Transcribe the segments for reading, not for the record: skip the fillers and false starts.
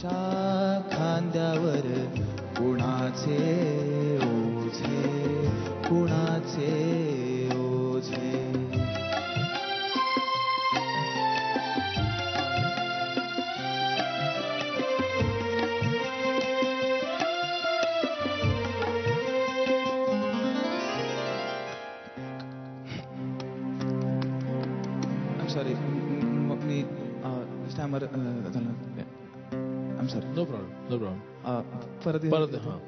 च्या खांद्यावर कुणाचे ओझे, कुणाचे ओझे. सॉरी मी स्टॅमर झालं. I am sorry. No problem, no problem. परत हां.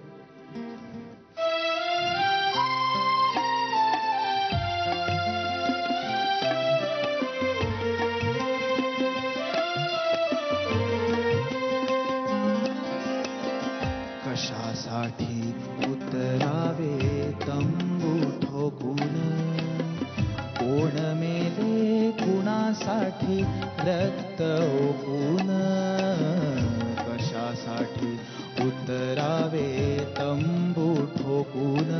कशासाठी उतरावे तंबू ठोकून, कोण मेले कुणासाठी रक्त ओकून. कशासाठी उतरावे तंबू ठोकून,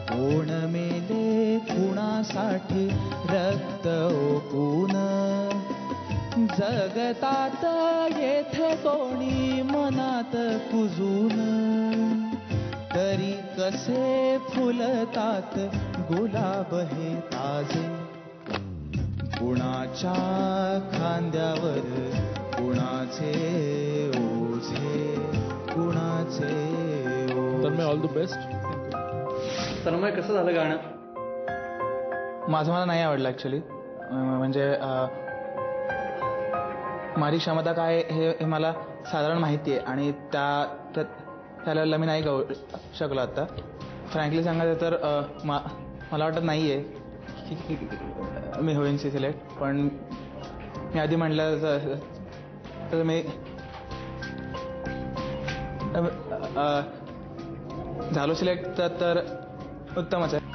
कोण मेले कुणासाठी रक्त ओकून. जगतात येथे कोणी मनात कुजून, तरी कसे फुलतात गुलाब हे ताजे. कुणाच्या खांद्यावर कुणाचे ओझे, कुणाचे ओझे. तर मी ऑल द बेस्ट. तन्मय, कसं झालं गाणं? माझं मला नाही आवडलं ॲक्च्युली. म्हणजे माझी क्षमता काय हे मला साधारण माहिती आहे आणि त्या लेवलला मी नाही गाऊ शकलो आता. फ्रँकली सांगायचं तर मला वाटत नाही आहे की मी होईन सिलेक्ट. पण मी आधी म्हटलं तर मी झालो सिलेक्ट तर उत्तमच आहे.